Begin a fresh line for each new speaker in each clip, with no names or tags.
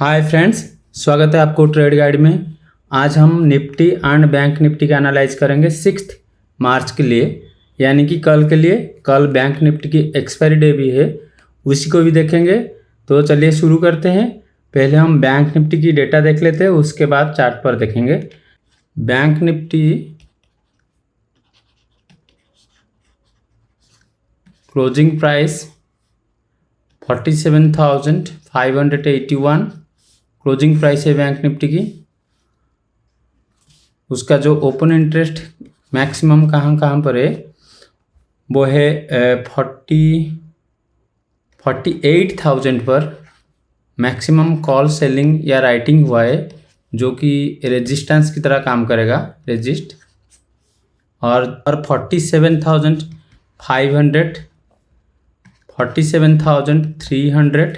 Hi friends, स्वागत है आपको ट्रेड गाइड में। आज हम निफ्टी एंड बैंक निफ्टी का एनालाइज करेंगे 6 मार्च के लिए, यानी कि कल के लिए। कल बैंक निफ्टी की एक्सपायरी डे भी है, उसी को भी देखेंगे। तो चलिए शुरू करते हैं। पहले हम बैंक निफ्टी की डेटा देख लेते हैं, उसके बाद चार्ट पर देखेंगे। Bank Nifty closing price 47,581 closing price है बैंक निफ्टी की। उसका जो ओपन इंटरेस्ट मैक्सिमम कहाँ पर है वो है 48,000 पर मैक्सिमम कॉल सेलिंग या राइटिंग हुआ है, जो कि रेजिस्टेंस की तरह काम करेगा, रेजिस्ट। और 47,500, 47,300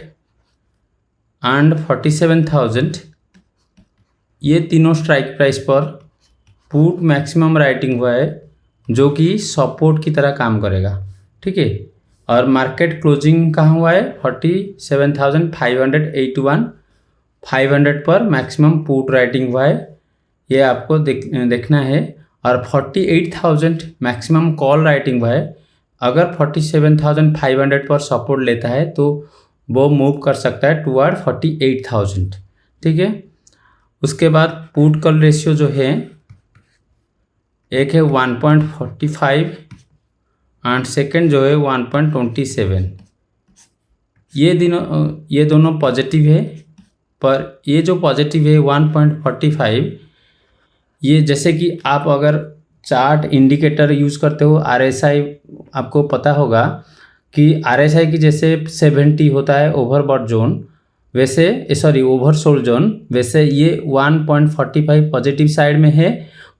एंड 47,000, ये तीनों स्ट्राइक प्राइस पर पुट मैक्सिमम राइटिंग हुआ है, जो कि सपोर्ट की तरह काम करेगा। ठीक है। और मार्केट क्लोजिंग कहाँ हुआ है? 47,581, 500 पर मैक्सिमम पुट राइटिंग हुआ है, ये आपको देखना है। और 48,000 मैक्सिमम कॉल राइटिंग हुआ है। अगर 47,500 पर सपोर्ट लेता है तो वो मूव कर सकता है टुवर्ड 48,000। ठीक है। उसके बाद पुट कॉल रेशियो जो है, एक है 1.45 एंड सेकंड जो है 1.27। ये दोनों पॉजिटिव है, पर ये जो पॉजिटिव है 1.45, ये जैसे कि आप अगर चार्ट इंडिकेटर यूज़ करते हो, RSI, आपको पता होगा कि RSI की जैसे 70 होता है ओवरबॉट जोन, वैसे ओवरसोल्ड जोन, वैसे ये 1.45 पॉजिटिव साइड में है,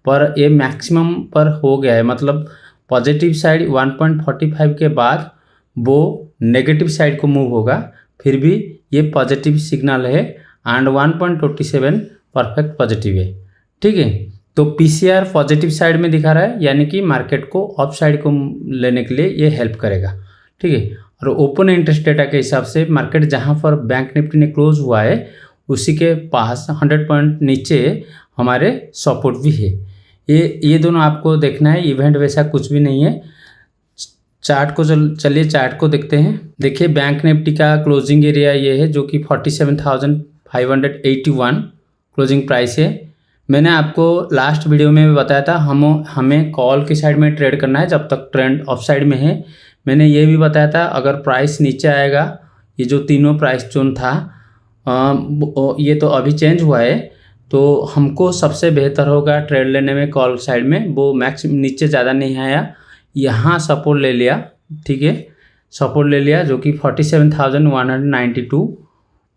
पर ये मैक्सिमम पर हो गया है। मतलब पॉजिटिव साइड 1.45 के बाद वो नेगेटिव साइड को मूव होगा, फिर भी ये पॉजिटिव सिग्नल है एंड 1.27 परफेक्ट पॉजिटिव है। ठीक है। तो PCR पॉजिटिव साइड में दिखा रहा है, यानी कि मार्केट को अप साइड को लेने के लिए ये हेल्प करेगा। ठीक है। और ओपन इंटरेस्ट डेटा के हिसाब से मार्केट जहाँ पर बैंक निफ्टी ने क्लोज हुआ है, उसी के पास 100 पॉइंट नीचे हमारे सपोर्ट भी है। ये दोनों आपको देखना है, इवेंट वैसा कुछ भी नहीं है। चार्ट को चलिए चार्ट को देखते हैं। देखिए बैंक निफ्टी का क्लोजिंग एरिया ये है, जो कि 47,581 क्लोजिंग प्राइस है। मैंने आपको लास्ट वीडियो में भी बताया था हमें कॉल की साइड में ट्रेड करना है जब तक ट्रेंड ऑफ साइड में है। मैंने ये भी बताया था अगर प्राइस नीचे आएगा, ये जो तीनों प्राइस जोन था, ये तो अभी चेंज हुआ है, तो हमको सबसे बेहतर होगा ट्रेड लेने में कॉल साइड में। वो मैक्सिमम नीचे ज़्यादा नहीं आया, यहाँ सपोर्ट ले लिया। ठीक है, सपोर्ट ले लिया, जो कि 47,192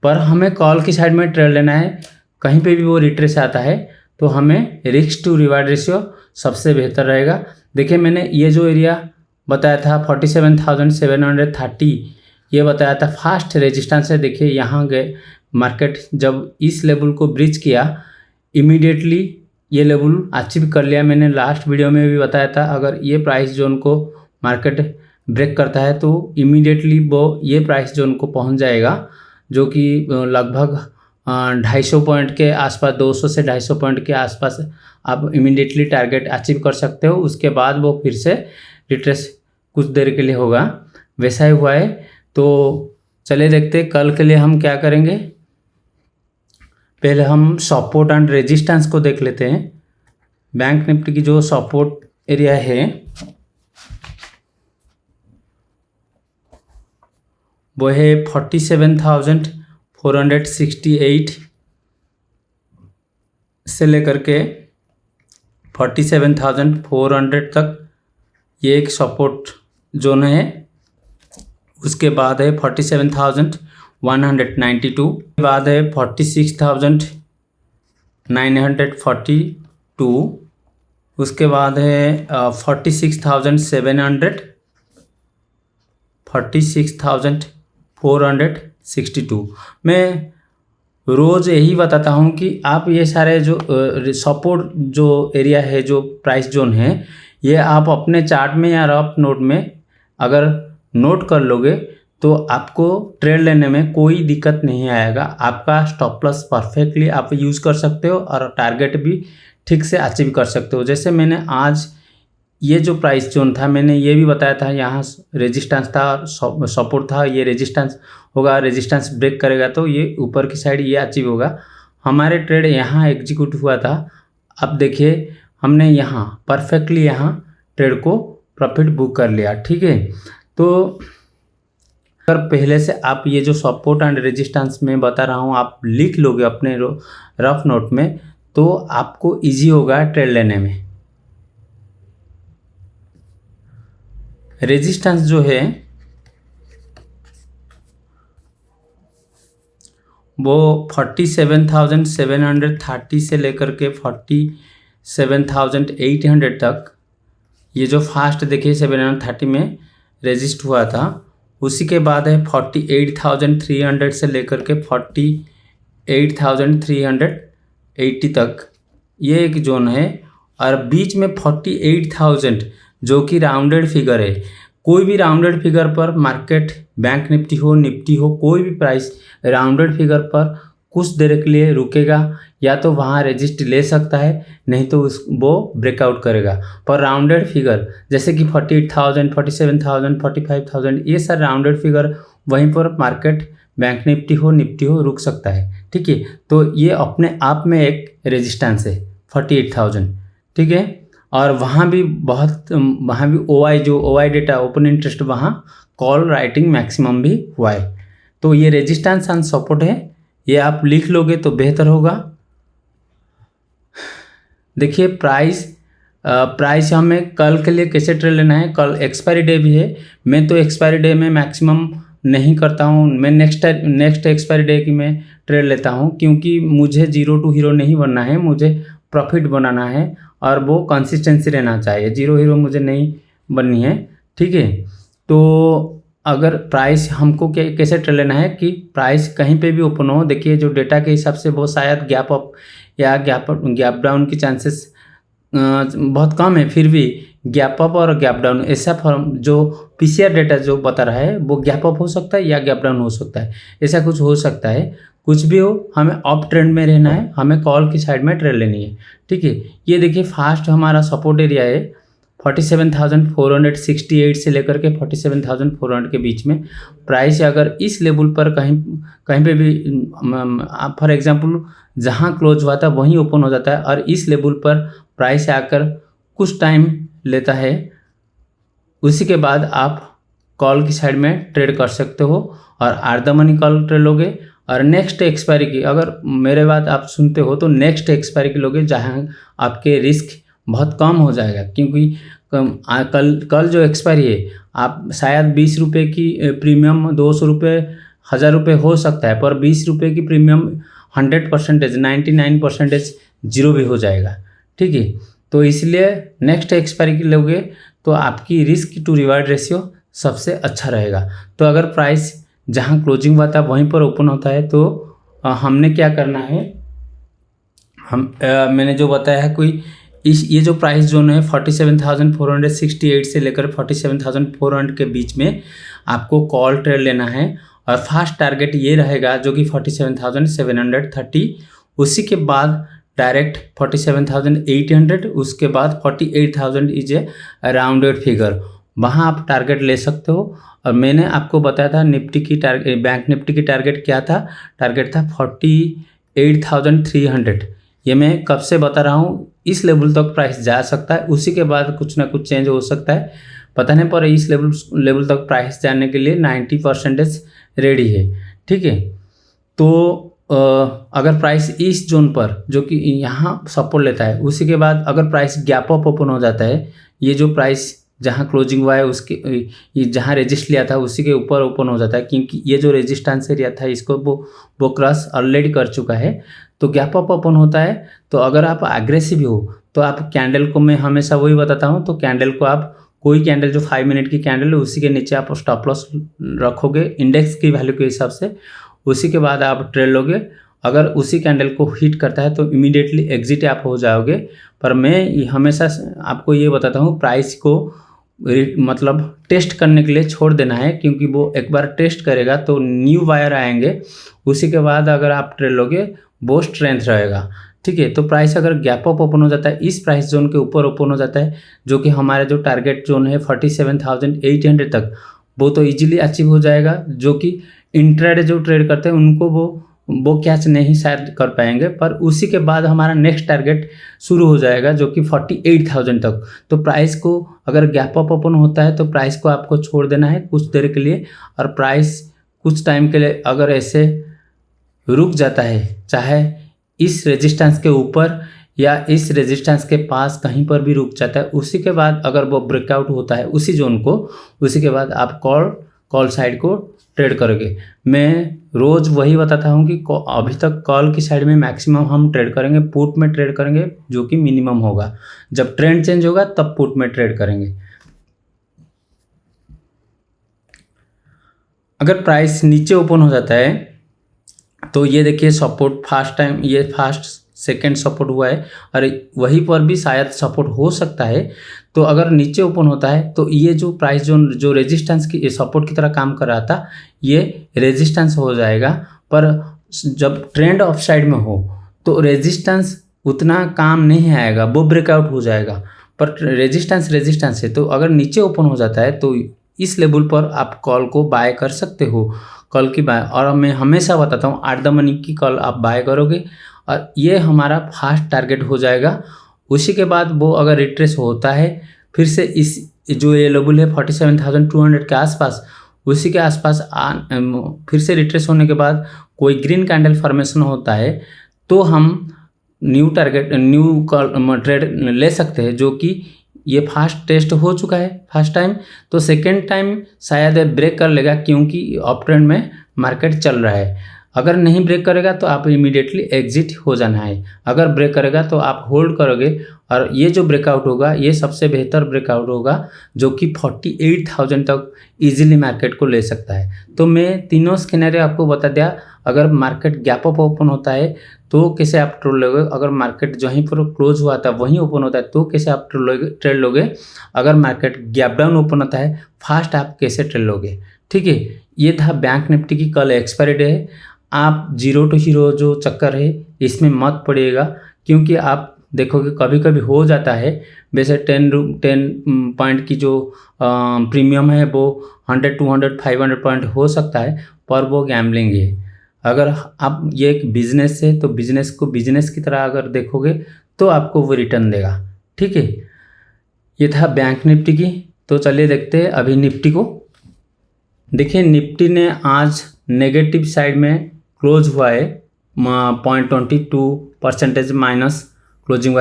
पर हमें कॉल की साइड में ट्रेड लेना है। कहीं पे भी वो रिट्रेस आता है तो हमें रिस्क टू रिवार्ड रेशियो सबसे बेहतर रहेगा। देखिए मैंने ये जो एरिया बताया था 47,730, ये बताया था फास्ट रेजिस्टेंस है। देखिए यहाँ गए, मार्केट जब इस लेवल को ब्रीच किया, इमीडिएटली ये लेवल अचीव कर लिया। मैंने लास्ट वीडियो में भी बताया था अगर ये प्राइस जोन को मार्केट ब्रेक करता है तो इमीडिएटली वो ये प्राइस जोन को पहुंच जाएगा, जो कि लगभग 250 पॉइंट के आसपास, 200 से 250 पॉइंट के आसपास आप इमीडिएटली टारगेट अचीव कर सकते हो। उसके बाद वो फिर से रिट्रेस कुछ देर के लिए होगा, वैसा ही हुआ है। तो चलिए देखते हैं कल के लिए हम क्या करेंगे। पहले हम सपोर्ट एंड रेजिस्टेंस को देख लेते हैं। बैंक निफ्टी की जो सपोर्ट एरिया है वो है 47,468 से लेकर के 47,400 तक, ये एक सपोर्ट जोन है। उसके बाद है 47,192, के बाद है 46,942, उसके बाद है 46,700, 46,462। मैं रोज़ यही बताता हूँ कि आप ये सारे जो सपोर्ट जो एरिया है, जो प्राइस जोन है, ये आप अपने चार्ट में या रफ नोट में अगर नोट कर लोगे तो आपको ट्रेड लेने में कोई दिक्कत नहीं आएगा। आपका स्टॉप लॉस परफेक्टली आप यूज़ कर सकते हो और टारगेट भी ठीक से अचीव कर सकते हो। जैसे मैंने आज ये जो प्राइस जोन था मैंने ये भी बताया था, यहाँ रेजिस्टेंस था, सपोर्ट था, ये रेजिस्टेंस होगा, रेजिस्टेंस ब्रेक करेगा तो ये ऊपर की साइड ये अचीव होगा। हमारे ट्रेड यहाँ एग्जीक्यूट हुआ था। अब देखिए हमने यहाँ परफेक्टली यहाँ ट्रेड को प्रॉफिट बुक कर लिया, ठीक है। तो अगर पहले से आप ये जो सपोर्ट एंड रेजिस्टेंस में बता रहा हूँ आप लिख लोगे अपने रफ नोट में, तो आपको इजी होगा ट्रेड लेने में। रेजिस्टेंस जो है वो 47,730 से लेकर के 47,800 तक, ये जो फास्ट देखिए 730 में रेजिस्ट हुआ था। उसी के बाद है 48,300 से लेकर के 48,380 तक, ये एक जोन है। और बीच में 48,000 जो कि राउंडेड फिगर है। कोई भी राउंडेड फिगर पर मार्केट, बैंक निफ्टी हो कोई भी प्राइस राउंडेड फिगर पर कुछ देर के लिए रुकेगा, या तो वहाँ रेजिस्ट ले सकता है, नहीं तो वो ब्रेकआउट करेगा। पर राउंडेड फिगर जैसे कि 48,000, 47,000, 45,000 ये सर राउंडेड फिगर, वहीं पर मार्केट बैंक निफ्टी हो रुक सकता है, ठीक है। तो ये अपने आप में एक रेजिस्टेंस है 48,000, ठीक है। और वहाँ भी OI डेटा ओपन इंटरेस्ट, वहाँ कॉल राइटिंग मैक्सिमम भी हुआ है। तो ये रेजिस्टेंस एंड सपोर्ट है, ये आप लिख लोगे तो बेहतर होगा। देखिए प्राइस हमें कल के लिए कैसे ट्रेड लेना है। कल एक्सपायरी डे भी है। मैं तो एक्सपायरी डे में मैक्सिमम नहीं करता हूँ, मैं नेक्स्ट एक्सपायरी डे की मैं ट्रेड लेता हूँ, क्योंकि मुझे जीरो टू हीरो नहीं बनना है, मुझे प्रॉफिट बनाना है और वो कंसिस्टेंसी रहना चाहिए। जीरो हीरो मुझे नहीं बननी है, ठीक है। तो अगर प्राइस हमको कैसे ट्रेड लेना है कि प्राइस कहीं पे भी ओपन हो, देखिए जो डेटा के हिसाब से वो शायद गैप अप या गैप डाउन की चांसेस बहुत कम है, फिर भी गैप अप और गैप डाउन ऐसा फॉर्म जो पीसीआर डेटा जो बता रहा है वो गैप अप हो सकता है या गैप डाउन हो सकता है, ऐसा कुछ हो सकता है। कुछ भी हो, हमें अप ट्रेंड में रहना है, हमें कॉल की साइड में ट्रेड लेनी है, ठीक है। ये देखिए फास्ट हमारा सपोर्ट एरिया है 47,468 से लेकर के 47,400 के बीच में। प्राइस अगर इस लेवल पर कहीं पे भी फॉर एग्जांपल जहां क्लोज हुआ था वहीं ओपन हो जाता है और इस लेवल पर प्राइस आकर कुछ टाइम लेता है, उसी के बाद आप कॉल की साइड में ट्रेड कर सकते हो और आर द मनी कॉल ट्रेड लोगे। और नेक्स्ट एक्सपायरी की अगर मेरे बात आप सुनते हो तो नेक्स्ट एक्सपायरी की लोगे, जहाँ आपके रिस्क बहुत कम हो जाएगा, क्योंकि कल जो एक्सपायरी है आप शायद 20 रुपये की प्रीमियम 200 रुपये 1000 रुपये हो सकता है, पर 20 रुपये की प्रीमियम 100%, 99% जीरो भी हो जाएगा, ठीक है। तो इसलिए नेक्स्ट एक्सपायरी की लोगे तो आपकी रिस्क टू रिवार्ड रेशियो सबसे अच्छा रहेगा। तो अगर प्राइस जहाँ क्लोजिंग हुआ था वहीं पर ओपन होता है तो हमने क्या करना है, मैंने जो बताया है कोई ये जो प्राइस जोन है 47,468 से लेकर 47,400 के बीच में आपको कॉल ट्रेड लेना है। और फास्ट टारगेट ये रहेगा जो कि 47,730, उसी के बाद डायरेक्ट 47,800, उसके बाद 48,000 इज ए राउंडेड फिगर, वहाँ आप टारगेट ले सकते हो। और मैंने आपको बताया था निफ्टी की टारगेट, बैंक निफ्टी की टारगेट क्या था, टारगेट था 48,300। ये मैं कब से बता रहा हूँ, इस लेवल तक प्राइस जा सकता है, उसी के बाद कुछ ना कुछ चेंज हो सकता है, पता नहीं, पर इस लेवल तक प्राइस जाने के लिए 90% रेडी है, ठीक है। तो अगर प्राइस इस जोन पर जो कि यहाँ सपोर्ट लेता है, उसी के बाद अगर प्राइस गैप अप ओपन हो जाता है, ये जो प्राइस जहाँ क्लोजिंग हुआ है उसके ये जहाँ रेजिस्ट लिया था उसी के ऊपर ओपन हो जाता है, क्योंकि ये जो रेजिस्टेंस एरिया था इसको वो क्रॉस ऑलरेडी कर चुका है, तो गैप अप ओपन होता है। तो अगर आप एग्रेसिव हो तो आप कैंडल को, मैं हमेशा वही बताता हूँ, तो कैंडल को आप कोई कैंडल जो 5 मिनट की कैंडल है उसी के नीचे आप स्टॉप लॉस रखोगे इंडेक्स की वैल्यू के हिसाब से, उसी के बाद आप ट्रेड लोगे। अगर उसी कैंडल को हिट करता है तो इमीडिएटली एग्जिट आप हो जाओगे। पर मैं हमेशा आपको ये बताता हूँ प्राइस को मतलब टेस्ट करने के लिए छोड़ देना है, क्योंकि वो एक बार टेस्ट करेगा तो न्यू बायर आएंगे, उसी के बाद अगर आप ट्रेड लोगे वो स्ट्रेंथ रहेगा। ठीक है, तो प्राइस अगर गैप अप ओपन हो जाता है, इस प्राइस जोन के ऊपर ओपन हो जाता है, जो कि हमारा जो टारगेट जोन है 47,800 तक, वो तो इजीली अचीव हो जाएगा। जो कि इंट्राडे जो ट्रेड करते हैं उनको वो कैच नहीं शायद कर पाएंगे, पर उसी के बाद हमारा नेक्स्ट टारगेट शुरू हो जाएगा जो कि 48,000 तक। तो प्राइस को अगर गैप अप ओपन होता है तो प्राइस को आपको छोड़ देना है कुछ देर के लिए, और प्राइस कुछ टाइम के लिए अगर ऐसे रुक जाता है, चाहे इस रेजिस्टेंस के ऊपर या इस रेजिस्टेंस के पास कहीं पर भी रुक जाता है, उसी के बाद अगर वो ब्रेकआउट होता है उसी जोन को, उसी के बाद आप कॉल साइड को ट्रेड करोगे। मैं रोज़ वही बताता हूँ कि अभी तक कॉल की साइड में मैक्सिमम हम ट्रेड करेंगे, पुट में ट्रेड करेंगे जो कि मिनिमम होगा। जब ट्रेंड चेंज होगा तब पुट में ट्रेड करेंगे। अगर प्राइस नीचे ओपन हो जाता है तो ये देखिए सपोर्ट फर्स्ट सेकंड सपोर्ट हुआ है, और वहीं पर भी शायद सपोर्ट हो सकता है। तो अगर नीचे ओपन होता है तो ये जो प्राइस जो रेजिस्टेंस की सपोर्ट की तरह काम कर रहा था, ये रेजिस्टेंस हो जाएगा। पर जब ट्रेंड ऑफ साइड में हो तो रेजिस्टेंस उतना काम नहीं आएगा, वो ब्रेकआउट हो जाएगा। पर रेजिस्टेंस है, तो अगर नीचे ओपन हो जाता है तो इस लेवल पर आप कॉल को बाय कर सकते हो, कॉल की बाय। और मैं हमेशा बताता हूँ 8 द मनी की कॉल आप बाय करोगे, और ये हमारा फास्ट टारगेट हो जाएगा। उसी के बाद वो अगर रिट्रेस होता है फिर से इस जो ये लेवल है 47,200 के आसपास, उसी के आसपास फिर से रिट्रेस होने के बाद कोई ग्रीन कैंडल फॉर्मेशन होता है तो हम न्यू ट्रेड ले सकते हैं, जो कि ये फास्ट टेस्ट हो चुका है फर्स्ट टाइम। तो सेकेंड टाइम शायद ब्रेक कर लेगा, क्योंकि अप ट्रेंड में मार्केट चल रहा है। अगर नहीं ब्रेक करेगा तो आप इमीडिएटली एग्जिट हो जाना है, अगर ब्रेक करेगा तो आप होल्ड करोगे। और ये जो ब्रेकआउट होगा ये सबसे बेहतर ब्रेकआउट होगा, जो कि 48,000 तक इजीली मार्केट को ले सकता है। तो मैं तीनों स्केनरी आपको बता दिया। अगर मार्केट गैप अप ओपन होता है तो कैसे आप ट्रेड लोगे, अगर मार्केट जहीं पर क्लोज हुआ था वहीं ओपन होता है तो कैसे आप ट्रेड लोगे, अगर मार्केट गैप डाउन ओपन होता है फास्ट आप कैसे ट्रेड लोगे। ठीक है, ये था बैंक निफ्टी की कल एक्सपायरी डे है। आप 0 टू हीरो जो चक्कर है इसमें मत पड़िएगा, क्योंकि आप देखोगे कभी कभी हो जाता है। वैसे 10 पॉइंट की जो प्रीमियम है वो 100, 200, 500 पॉइंट हो सकता है, पर वो गैम्बलिंग है। अगर आप ये एक बिजनेस है तो बिजनेस को बिजनेस की तरह अगर देखोगे तो आपको वो रिटर्न देगा। ठीक है, ये था बैंक निफ्टी की। तो चलिए देखते हैं अभी निफ्टी को। देखिए निफ्टी ने आज नेगेटिव साइड में क्लोज हुआ है, 0.22% माइनस क्लोजिंग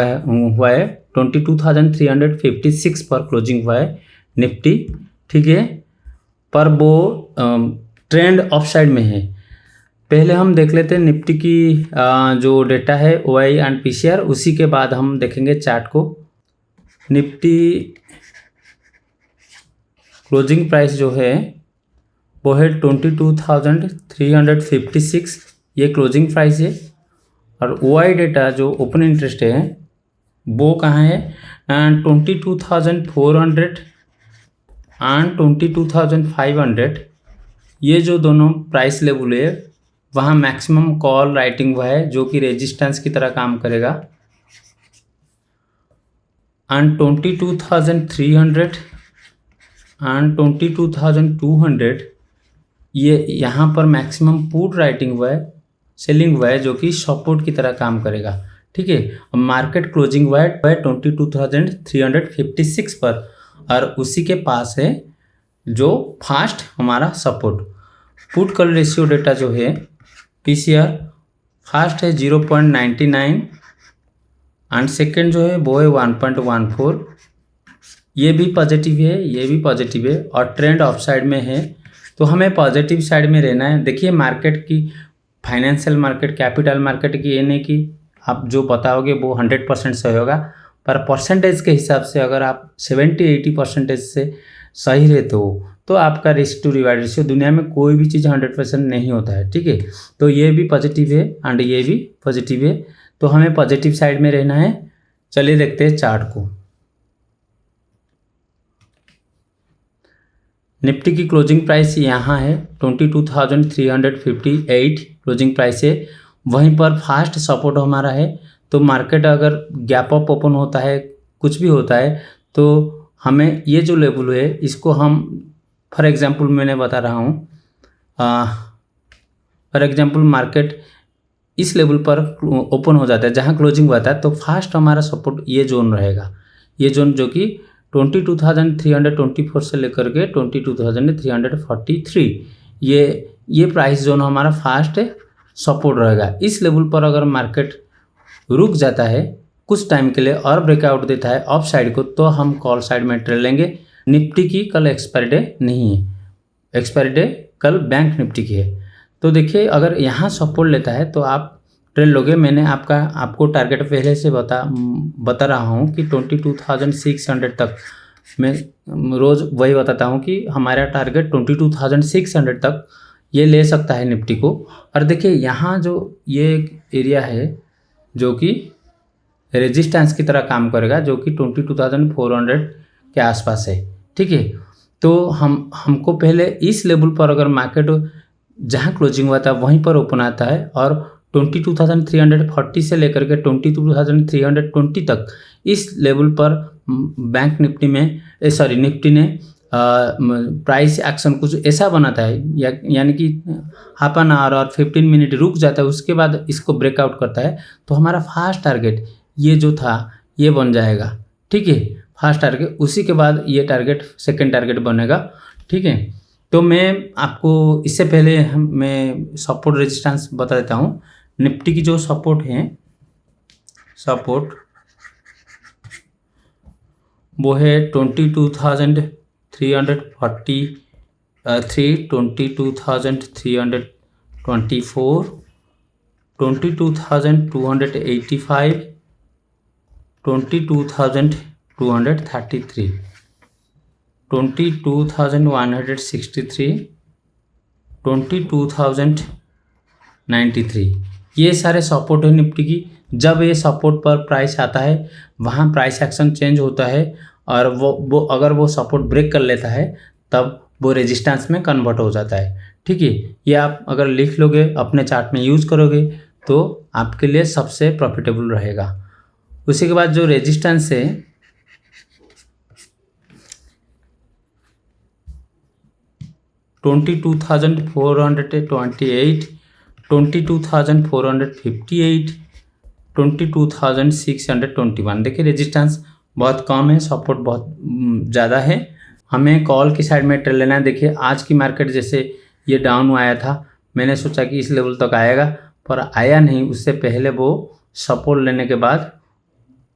हुआ है 22,356 पर क्लोजिंग हुआ है निफ्टी। ठीक है, पर वो ट्रेंड ऑफ साइड में है। पहले हम देख लेते हैं निफ्टी की जो डेटा है OI एंड PCR, उसी के बाद हम देखेंगे चार्ट को। निफ्टी क्लोजिंग प्राइस जो है वो है 22,356, ये क्लोजिंग प्राइस है। और OI डेटा जो ओपन इंटरेस्ट है वो कहाँ है, 22,400 एंड 22,500, ये जो दोनों प्राइस लेवल है वहाँ मैक्सिमम कॉल राइटिंग हुआ है, जो कि रेजिस्टेंस की तरह काम करेगा। एंड 22,300 एंड 22,200, ये यहाँ पर मैक्सिमम पुट राइटिंग हुआ है, सेलिंग हुआ है, जो कि सपोर्ट की तरह काम करेगा। ठीक है, मार्केट क्लोजिंग हुआ है 22,356 पर, और उसी के पास है जो फास्ट हमारा support. Put call ratio data जो है PCR फास्ट है 0.99 एंड सेकेंड जो है वो है 1.14, ये भी पॉजिटिव है, ये भी पॉजिटिव है, और ट्रेंड ऑफ साइड में है। तो हमें पॉजिटिव साइड में रहना है। देखिए मार्केट की, फाइनेंशियल मार्केट, कैपिटल मार्केट की, ये नहीं कि आप जो बताओगे वो 100% सही होगा, पर परसेंटेज के हिसाब से अगर आप 70-80% से सही रहते हो तो आपका रिस्क टू रिवार्ड रेशियो, दुनिया में कोई भी चीज़ 100% नहीं होता है। ठीक है, तो ये भी पॉजिटिव है एंड ये भी पॉजिटिव है, तो हमें पॉजिटिव साइड में रहना है। चलिए देखते हैं चार्ट को। निफ्टी की क्लोजिंग प्राइस यहाँ है 22,358 क्लोजिंग प्राइस है। वहीं पर फास्ट सपोर्ट हमारा है। तो मार्केट अगर गैप अप ओपन होता है, कुछ भी होता है, तो हमें ये जो लेवल है इसको हम फॉर एग्जांपल मैंने बता रहा हूँ, फॉर एग्जांपल मार्केट इस लेवल पर ओपन हो जाता है जहाँ क्लोजिंग हुआ था, तो फास्ट हमारा सपोर्ट ये जोन रहेगा। ये जोन जो कि 22,324 से लेकर के 22,343, ये प्राइस जोन हमारा फास्ट सपोर्ट रहेगा। इस लेवल पर अगर मार्केट रुक जाता है कुछ टाइम के लिए और ब्रेकआउट देता है अप साइड को, तो हम कॉल साइड में ट्रेड लेंगे। निफ्टी की कल एक्सपायरी डे नहीं है, एक्सपायरी डे कल बैंक निफ्टी की है। तो देखिए अगर यहाँ सपोर्ट लेता है तो आप ट्रेड लोगे। मैंने आपको टारगेट पहले से बता रहा हूँ कि 22,600 तक। मैं रोज़ वही बताता हूँ कि हमारा टारगेट 22,600 तक ये ले सकता है निफ्टी को। और देखिए यहाँ जो ये एरिया है जो कि रेजिस्टेंस की तरह काम करेगा, जो कि 22,400 के आसपास है, ठीक है। तो हमको पहले इस लेवल पर अगर मार्केट जहाँ क्लोजिंग हुआ था वहीं पर ओपन आता है और 22,340 से लेकर के 22,320 तक इस लेवल पर बैंक निफ्टी में निफ्टी ने प्राइस एक्शन कुछ ऐसा बनाता है, यानी कि हाफ एन आवर और 15 मिनट रुक जाता है, उसके बाद इसको ब्रेकआउट करता है, तो हमारा फास्ट टारगेट ये जो था ये बन जाएगा, ठीक है। फास्ट टारगेट, उसी के बाद ये टारगेट सेकंड टारगेट बनेगा, ठीक है। तो मैं आपको इससे पहले मैं सपोर्ट रेजिस्टेंस बता देता हूँ। निफ्टी की जो सपोर्ट है, सपोर्ट वो है 22,343, 22,324, 22,285, 22,233, 22,163, 22,093, ये सारे सपोर्ट है निफ्टी की। जब ये सपोर्ट पर प्राइस आता है वहाँ प्राइस एक्शन चेंज होता है और वो अगर वो सपोर्ट ब्रेक कर लेता है तब वो रेजिस्टेंस में कन्वर्ट हो जाता है, ठीक है। ये आप अगर लिख लोगे अपने चार्ट में यूज़ करोगे तो आपके लिए सबसे प्रॉफिटेबल रहेगा। उसी के बाद जो रेजिस्टेंस है 22,428, 22,458, 22,621। देखिए रेजिस्टेंस बहुत कम है, सपोर्ट बहुत ज़्यादा है। हमें कॉल की साइड में ट्रेड लेना है। देखिए आज की मार्केट जैसे ये डाउन आया था, मैंने सोचा कि इस लेवल तक आएगा, पर आया नहीं। उससे पहले वो सपोर्ट लेने के बाद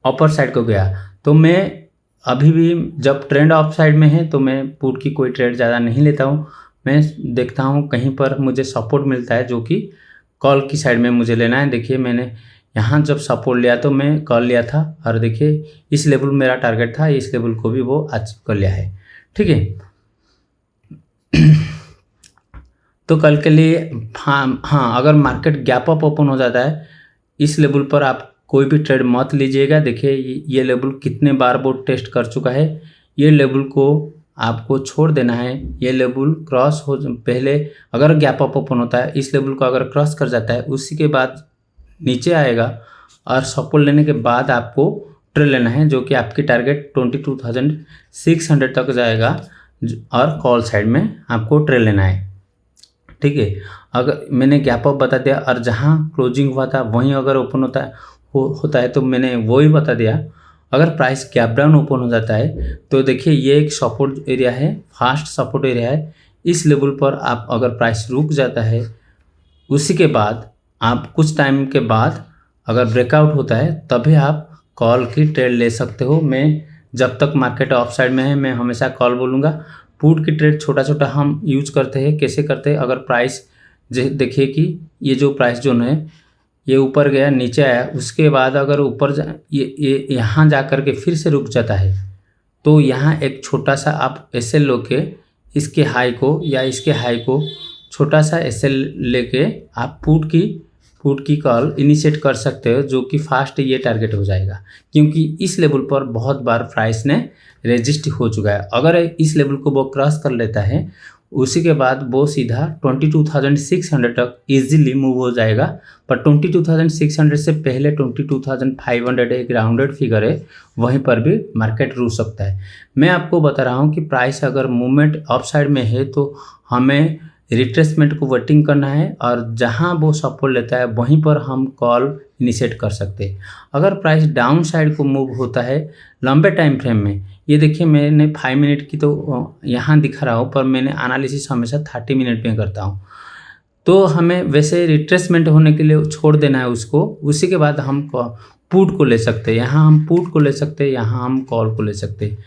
अपर साइड को गया। तो मैं अभी भी जब ट्रेंड अप साइड में है तो मैं पुट की कोई ट्रेड ज़्यादा नहीं लेता हूँ। मैं देखता हूँ कहीं पर मुझे सपोर्ट मिलता है जो कि कॉल की साइड में मुझे लेना है। देखिए मैंने यहाँ जब सपोर्ट लिया तो मैं कॉल लिया था और देखिए इस लेवल मेरा टारगेट था, इस लेवल को भी वो अचीव कर लिया है, ठीक है। तो कल के लिए हाँ अगर मार्केट गैप अप ओपन हो जाता है इस लेवल पर आप कोई भी ट्रेड मत लीजिएगा। देखिए ये लेवल कितने बार वो टेस्ट कर चुका है, ये लेवल को आपको छोड़ देना है। ये लेवल क्रॉस हो पहले अगर गैप अप ओपन होता है इस लेवल को अगर क्रॉस कर जाता है उसी के बाद नीचे आएगा और सपोर्ट लेने के बाद आपको ट्रेड लेना है जो कि आपकी टारगेट 22,600 तक जाएगा और कॉल साइड में आपको ट्रेड लेना है, ठीक है। अगर मैंने गैप अप बता दिया और जहाँ क्लोजिंग हुआ था वहीं अगर ओपन होता है तो मैंने वो ही बता दिया। अगर प्राइस गैप डाउन ओपन हो जाता है तो देखिए ये एक सपोर्ट एरिया है, फास्ट सपोर्ट एरिया है। इस लेवल पर आप अगर प्राइस रुक जाता है उसी के बाद आप कुछ टाइम के बाद अगर ब्रेकआउट होता है तभी आप कॉल की ट्रेड ले सकते हो। मैं जब तक मार्केट ऑफ साइड में है मैं हमेशा कॉल बोलूँगा। पुट की ट्रेड छोटा छोटा हम यूज करते हैं। कैसे करते हैं, अगर प्राइस देखिए कि ये जो प्राइस जोन है ये ऊपर गया नीचे आया, उसके बाद अगर ऊपर ये यहाँ जा कर के फिर से रुक जाता है तो यहाँ एक छोटा सा आप एसएल लोके इसके हाई को या इसके हाई को छोटा सा एसएल लेके आप पुट की पुट की कॉल इनिशिएट कर सकते हो, जो कि फास्ट ये टारगेट हो जाएगा, क्योंकि इस लेवल पर बहुत बार प्राइस ने रेजिस्ट हो चुका है। अगर इस लेवल को वो क्रॉस कर लेता है, उसी के बाद वो सीधा 22,600 तक इजीली मूव हो जाएगा। पर 22,600 से पहले 22,500 एक ग्राउंडेड फिगर है, वहीं पर भी मार्केट रुक सकता है। मैं आपको बता रहा हूँ कि प्राइस अगर मूवमेंट अप साइड में है तो हमें रिट्रेसमेंट को वेटिंग करना है, और जहां वो सपोर्ट लेता है वहीं पर हम कॉल इनिशिएट कर सकते हैं। अगर प्राइस डाउन साइड को मूव होता है लंबे टाइम फ्रेम में, ये देखिए मैंने 5 मिनट की तो यहाँ दिखा रहा हूँ, पर मैंने एनालिसिस हमेशा 30 मिनट में करता हूँ। तो हमें वैसे रिट्रेसमेंट होने के लिए छोड़ देना है उसको, उसी के बाद हम पुट को ले सकते हैं। यहाँ हम पुट को ले सकते हैं, यहाँ हम कॉल को ले सकते हैं।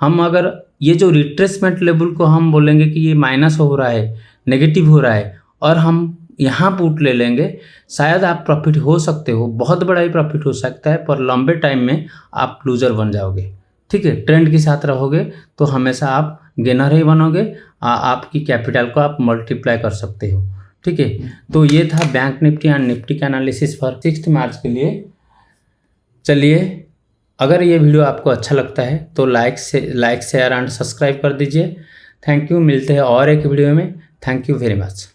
हम अगर ये जो रिट्रेसमेंट लेवल को हम बोलेंगे कि ये माइनस हो रहा है, नेगेटिव हो रहा है, और हम यहाँ पुट ले लेंगे, शायद आप प्रॉफिट हो सकते हो, बहुत बड़ा ही प्रॉफिट हो सकता है, पर लंबे टाइम में आप लूजर बन जाओगे। ठीक है, ट्रेंड के साथ रहोगे तो हमेशा आप गेनर ही बनोगे, आपकी कैपिटल को आप मल्टीप्लाई कर सकते हो। ठीक है, तो ये था बैंक निफ्टी एंड निफ्टी का एनालिसिस फॉर 6 मार्च के लिए। चलिए, अगर ये वीडियो आपको अच्छा लगता है तो लाइक शेयर एंड सब्सक्राइब कर दीजिए। थैंक यू, मिलते हैं और एक वीडियो में। Thank you very much.